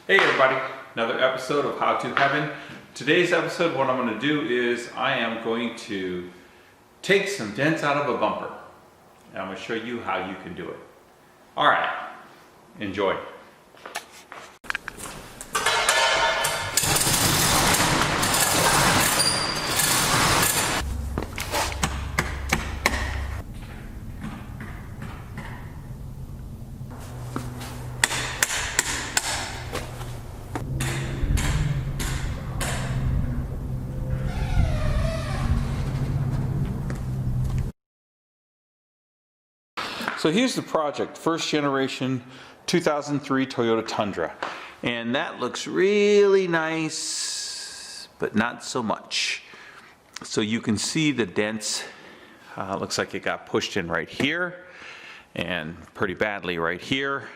Hey everybody, another episode of How to Heaven. Today's episode, what I'm going to do is I am going to take some dents out of a bumper. And I'm going to show you how you can do it. Alright, enjoy. So here's the project, first generation 2003 Toyota Tundra. And that looks really nice, but not so much. So you can see the dents, looks like it got pushed in right here, and pretty badly right here,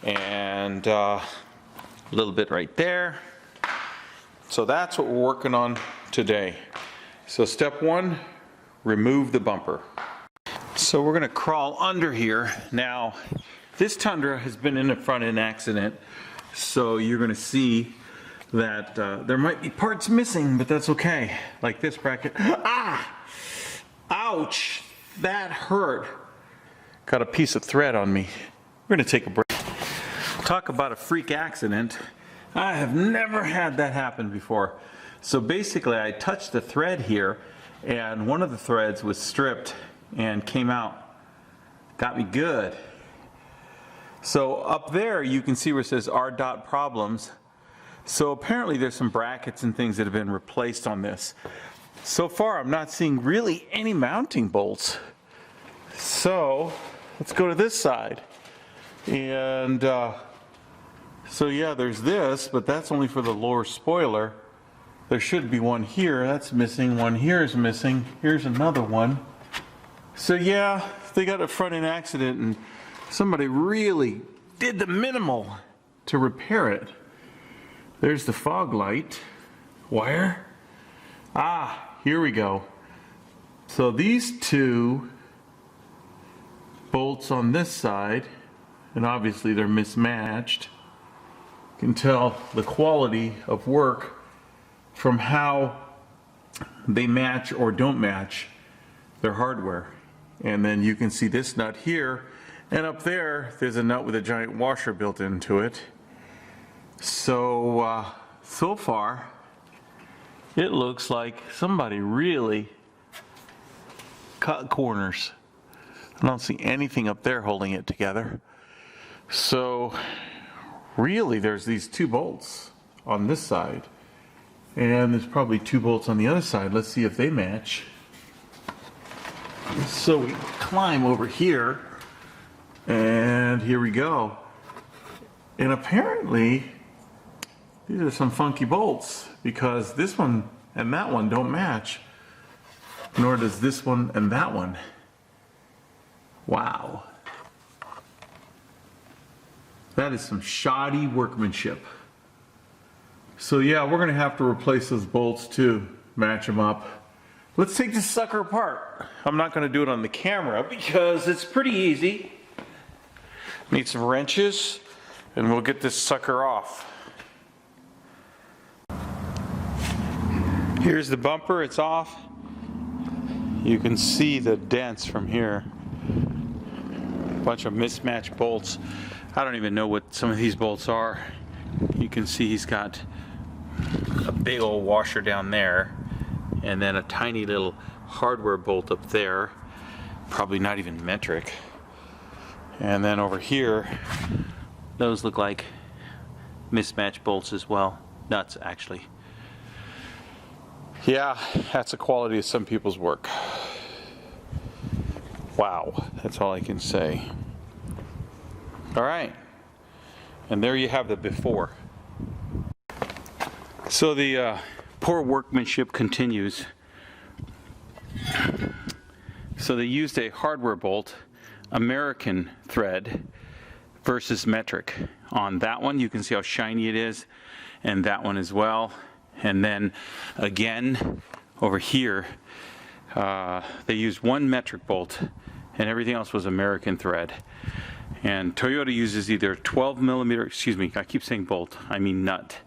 and a little bit right there. So that's what we're working on today. So step one, remove the bumper. So we're going to crawl under here. Now, this Tundra has been in a front end accident, so you're going to see that there might be parts missing, but that's okay. Like this bracket. Ah! Ouch! That hurt. Got a piece of thread on me. We're going to take a break. Talk about a freak accident. I have never had that happen before. So basically, I touched the thread here, and one of the threads was stripped and came out. Got me good. So up there you can see where it says R. problems. So apparently there's some brackets and things that have been replaced on this. So far I'm not seeing really any mounting bolts. So let's go to this side. And so yeah, there's this, but that's only for the lower spoiler. There should be one here, that's missing. One here is missing. Here's another one. So yeah, they got a front end accident and somebody really did the minimal to repair it. There's the fog light wire. Ah, here we go. So these two bolts on this side, and obviously they're mismatched. You can tell the quality of work from how they match or don't match their hardware. And then you can see this nut here, and up there's a nut with a giant washer built into it. So so far it looks like somebody really cut corners. I don't see anything up there holding it together. So really there's these two bolts on this side, and there's probably two bolts on the other side. Let's see if they match. So we climb over here, and here we go. And apparently these are some funky bolts, because this one and that one don't match, nor does this one and that one. Wow. That is some shoddy workmanship. So yeah, we're going to have to replace those bolts too, match them up. Let's take this sucker apart. I'm not going to do it on the camera because it's pretty easy. Need some wrenches and we'll get this sucker off. Here's the bumper, it's off. You can see the dents from here. A bunch of mismatched bolts. I don't even know what some of these bolts are. You can see he's got a big old washer down there, and then a tiny little hardware bolt up there, probably not even metric. And then over here, those look like mismatched bolts as well. Nuts, actually. Yeah, that's the quality of some people's work. Wow, that's all I can say. All right, and there you have the before. So the poor workmanship continues. So they used a hardware bolt, American thread versus metric. On that one, you can see how shiny it is, and that one as well. And then again, over here, they used one metric bolt, and everything else was American thread. And Toyota uses either 12 millimeter, excuse me, I keep saying bolt, I mean nut.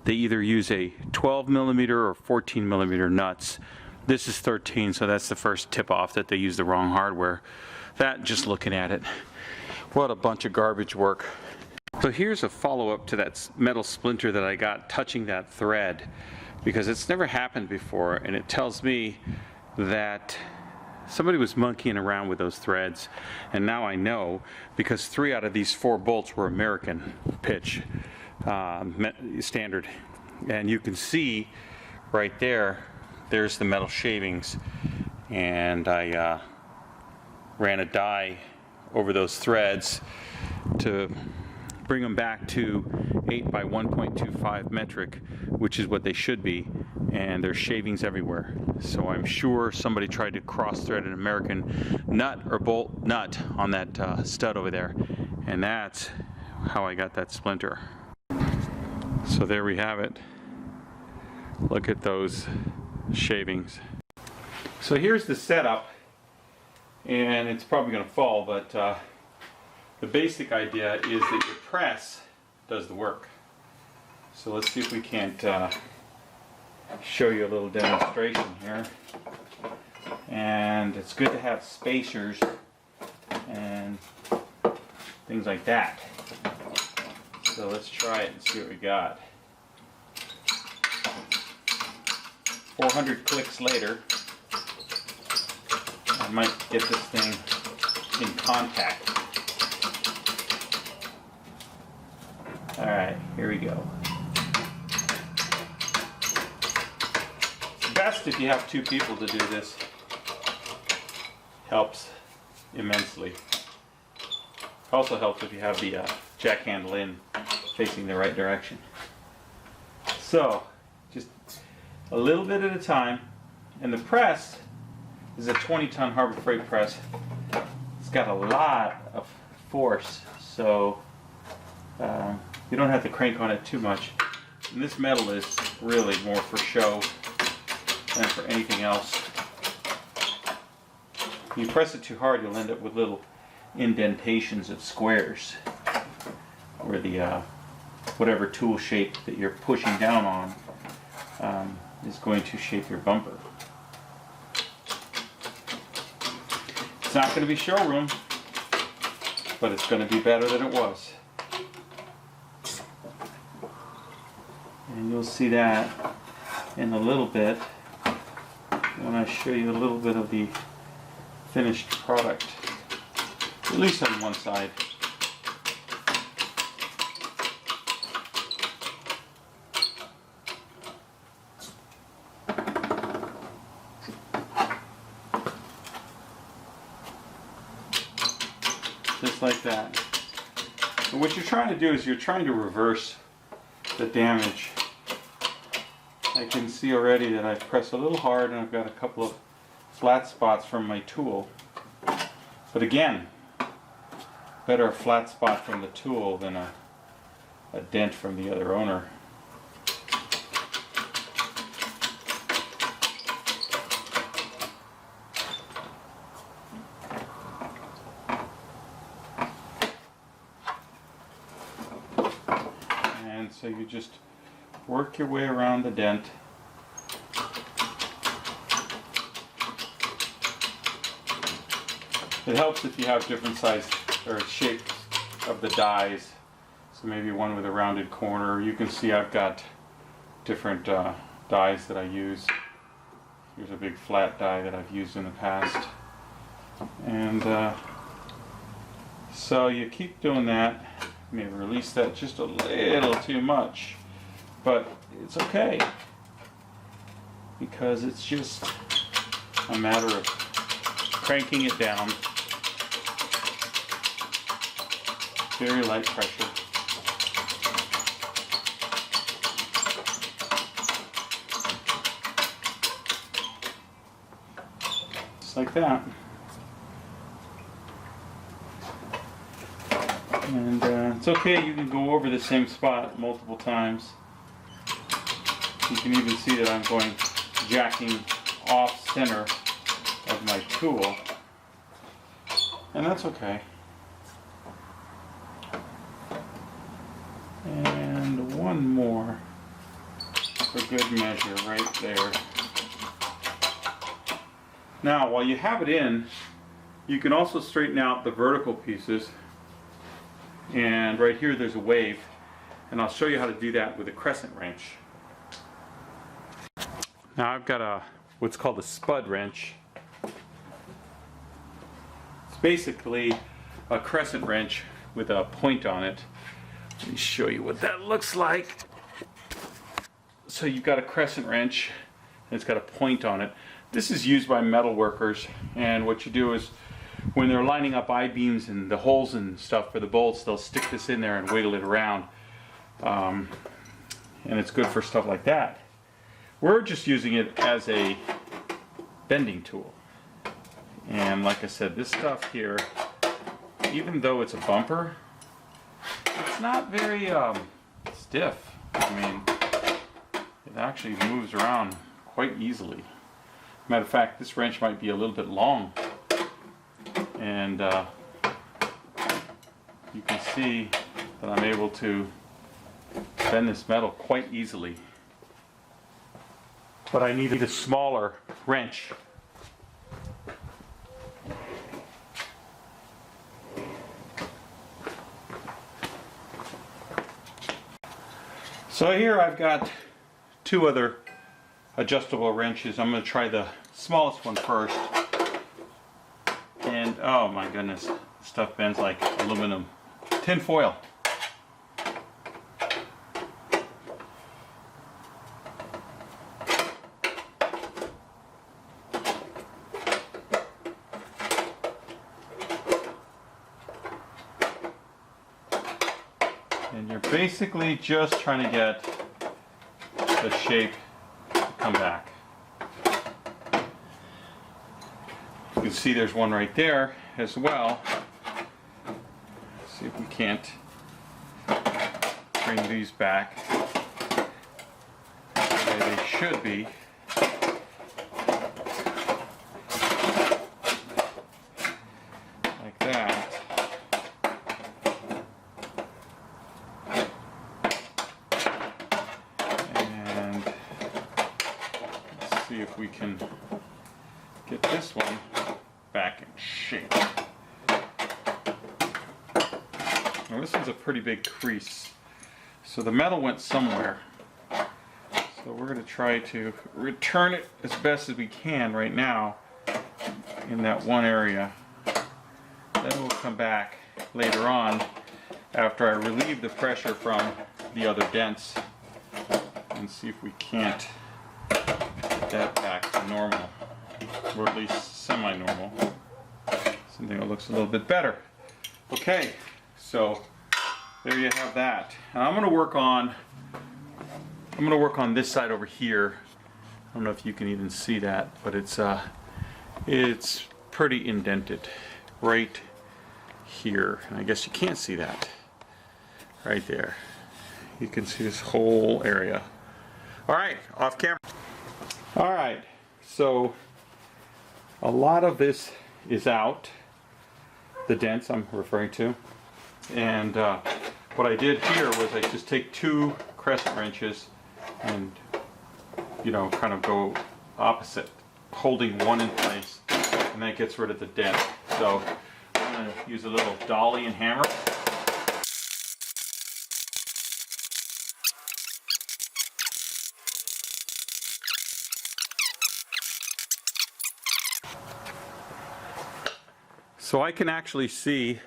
They either use a 12 millimeter or 14 millimeter nuts. This is 13, so that's the first tip off that they use the wrong hardware. That, just looking at it, what a bunch of garbage work. So here's a follow-up to that metal splinter that I got touching that thread, because it's never happened before, and it tells me that somebody was monkeying around with those threads, and now I know, because 3 out of these 4 bolts were American pitch standard, and you can see right there, there's the metal shavings, and I ran a die over those threads to bring them back to 8 by 1.25 metric, which is what they should be, and there's shavings everywhere. So I'm sure somebody tried to cross-thread an American nut or bolt nut on that stud over there, and that's how I got that splinter. So there we have it. Look at those shavings. So here's the setup, and it's probably going to fall, but the basic idea is that your press does the work. So let's see if we can't show you a little demonstration here. And it's good to have spacers and things like that. So let's try it and see what we got. 400 clicks later, I might get this thing in contact. Alright, here we go. It's best if you have 2 people to do this. Helps immensely. Also helps if you have the jack handle in facing the right direction. So, just a little bit at a time. And the press is a 20-ton Harbor Freight press. It's got a lot of force, so you don't have to crank on it too much. And this metal is really more for show than for anything else. If you press it too hard, you'll end up with little indentations of squares where the whatever tool shape that you're pushing down on is going to shape your bumper. It's not going to be showroom, but it's going to be better than it was. And you'll see that in a little bit when I show you a little bit of the finished product, at least on one side. Just like that. And what you're trying to do is you're trying to reverse the damage. I can see already that I've pressed a little hard and I've got a couple of flat spots from my tool. But again, better a flat spot from the tool than a dent from the other owner. And so you just work your way around the dent. It helps if you have different size or shapes of the dies. So maybe one with a rounded corner. You can see I've got different dies that I use. Here's a big flat die that I've used in the past. And so you keep doing that. You may release that just a little too much, but it's okay because it's just a matter of cranking it down. Very light pressure. Just like that. And it's okay, you can go over the same spot multiple times. You can even see that I'm going jacking off center of my tool. And that's okay. one more for good measure right there. Now, while you have it in, you can also straighten out the vertical pieces. And right here there's a wave, and I'll show you how to do that with a crescent wrench. Now I've got what's called a spud wrench. It's basically a crescent wrench with a point on it. Let me show you what that looks like. So you've got a crescent wrench, and it's got a point on it. This is used by metal workers, and what you do is when they're lining up I-beams and the holes and stuff for the bolts, they'll stick this in there and wiggle it around. And it's good for stuff like that. We're just using it as a bending tool. And like I said, this stuff here, even though it's a bumper, it's not very stiff. I mean, it actually moves around quite easily. Matter of fact, this wrench might be a little bit long. And you can see that I'm able to bend this metal quite easily. But I need a smaller wrench. So here I've got two other adjustable wrenches. I'm going to try the smallest one first. And oh my goodness, this stuff bends like aluminum tin foil. And you're basically just trying to get the shape to come back. You can see there's one right there as well. Let's see if we can't bring these back the way they should be. Like that. And let's see if we can get this one back in shape. Now this one's a pretty big crease, so the metal went somewhere. So we're going to try to return it as best as we can right now in that one area. Then we'll come back later on after I relieve the pressure from the other dents and see if we can't get that back to normal, or at least semi-normal. Something that looks a little bit better. Okay, so there you have that. And I'm going to work on this side over here. I don't know if you can even see that, but it's pretty indented right here. And I guess you can't see that right there. You can see this whole area. All right, off camera. All right, so a lot of this is out, the dents I'm referring to, and what I did here was I just take two crescent wrenches and, you know, kind of go opposite, holding one in place, and that gets rid of the dent. So I'm going to use a little dolly and hammer. So I can actually see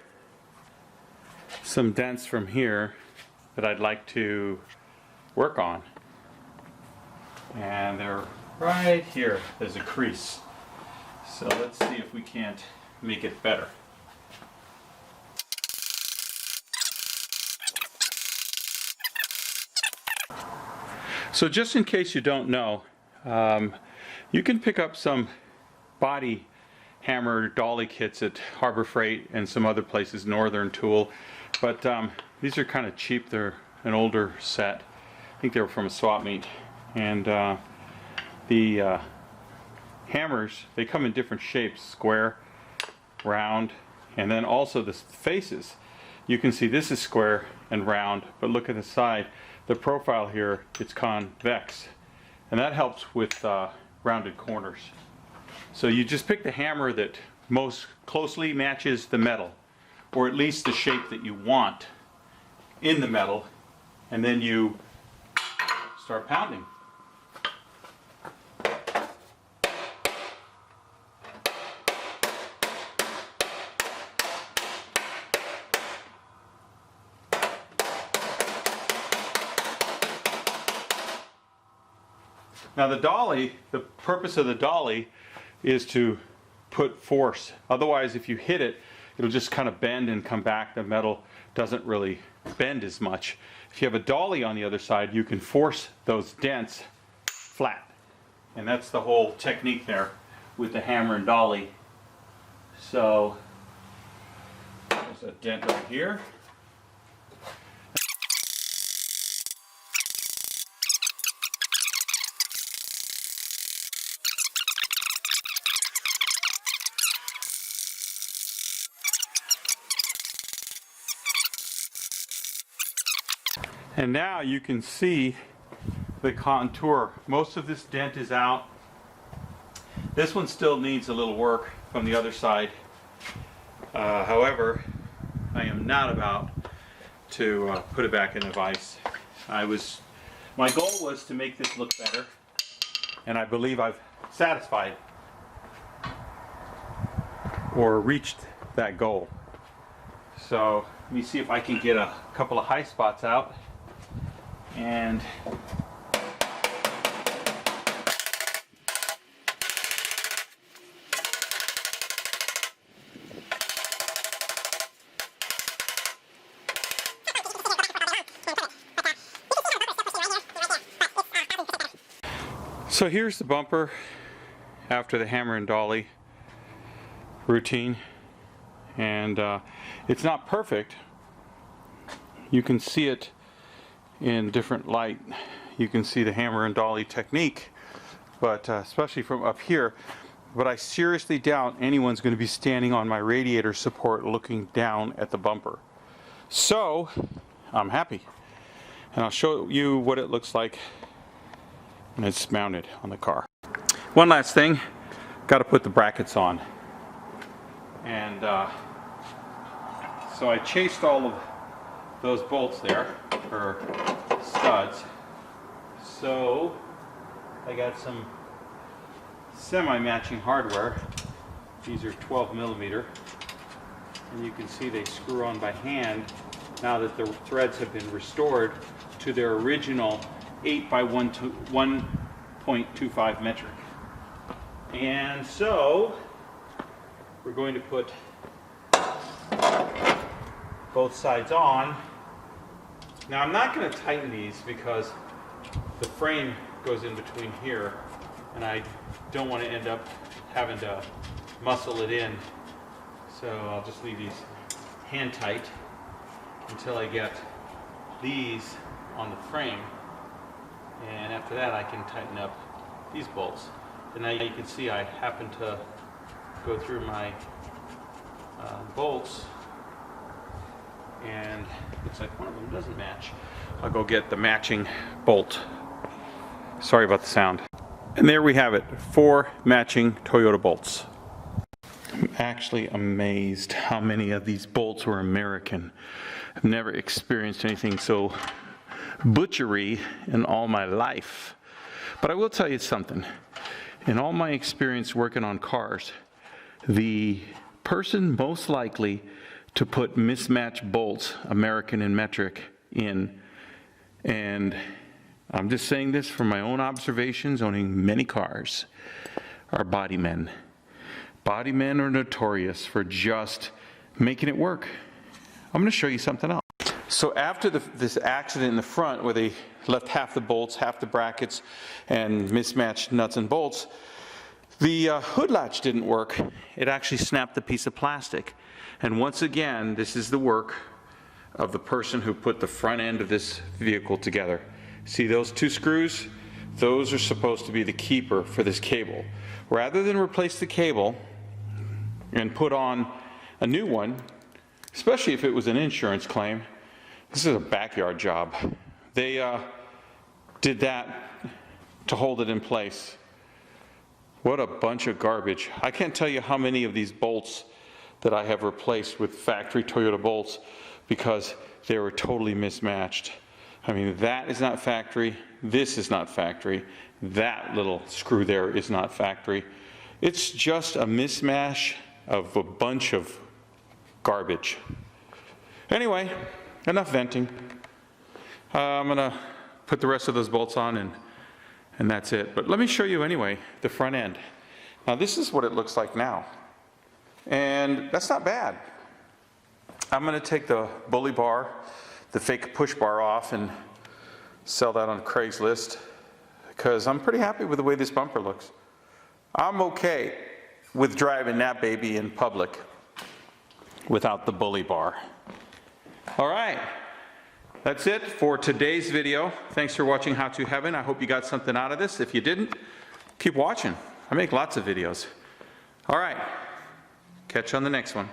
some dents from here that I'd like to work on. And they're right here. There's a crease. So let's see if we can't make it better. So just in case you don't know, you can pick up some body hammer dolly kits at Harbor Freight and some other places, Northern Tool, but these are kind of cheap. They're an older set. I think they were from a swap meet, and the hammers, they come in different shapes: square, round, and then also the faces. You can see this is square and round, but look at the side. the profile here, it's convex, and that helps with rounded corners. So you just pick the hammer that most closely matches the metal, or at least the shape that you want in the metal, and then you start pounding. Now the dolly, the purpose of the dolly is to put force. Otherwise, if you hit it, it'll just kind of bend and come back. The metal doesn't really bend as much. If you have a dolly on the other side, you can force those dents flat. And that's the whole technique there with the hammer and dolly. So there's a dent right here. And now you can see the contour. Most of this dent is out. This one still needs a little work from the other side. However, I am not about to put it back in the vise. My goal was to make this look better, and I believe I've satisfied or reached that goal. So let me see if I can get a couple of high spots out. And so here's the bumper after the hammer and dolly routine, and it's not perfect. You can see it in different light. You can see the hammer and dolly technique, but especially from up here. But I seriously doubt anyone's going to be standing on my radiator support looking down at the bumper. So I'm happy, and I'll show you what it looks like when it's mounted on the car. One last thing, got to put the brackets on, and so I chased all of those bolts there, or studs. So I got some semi-matching hardware. These are 12 millimeter, and you can see they screw on by hand now that the threads have been restored to their original 8 by 1.25 metric. And so we're going to put both sides on. Now I'm not going to tighten these because the frame goes in between here, and I don't want to end up having to muscle it in. So I'll just leave these hand tight until I get these on the frame, and after that I can tighten up these bolts. And now you can see I happen to go through my bolts, and looks like one of them doesn't match. I'll go get the matching bolt. Sorry about the sound. And there we have it, 4 matching Toyota bolts. I'm actually amazed how many of these bolts were American. I've never experienced anything so butchery in all my life. But I will tell you something. In all my experience working on cars, the person most likely to put mismatched bolts, American and metric, in, and I'm just saying this from my own observations owning many cars, are body men. Body men are notorious for just making it work. I'm going to show you something else. So after this accident in the front where they left half the bolts, half the brackets, and mismatched nuts and bolts, the hood latch didn't work. It actually snapped the piece of plastic. And once again, this is the work of the person who put the front end of this vehicle together. See those 2 screws? Those are supposed to be the keeper for this cable. Rather than replace the cable and put on a new one, especially if it was an insurance claim, this is a backyard job. They did that to hold it in place. What a bunch of garbage. I can't tell you how many of these bolts that I have replaced with factory Toyota bolts because they were totally mismatched. I mean, that is not factory, this is not factory, that little screw there is not factory. It's just a mismatch of a bunch of garbage. Anyway, enough venting. I'm gonna put the rest of those bolts on and that's it. But let me show you anyway, the front end. Now this is what it looks like now. And that's not bad. I'm gonna take the bully bar, the fake push bar off and sell that on Craigslist because I'm pretty happy with the way this bumper looks. I'm okay with driving that baby in public without the bully bar. All right, that's it for today's video. Thanks for watching How to Heaven. I hope you got something out of this. If you didn't, keep watching. I make lots of videos. All right, catch you on the next one.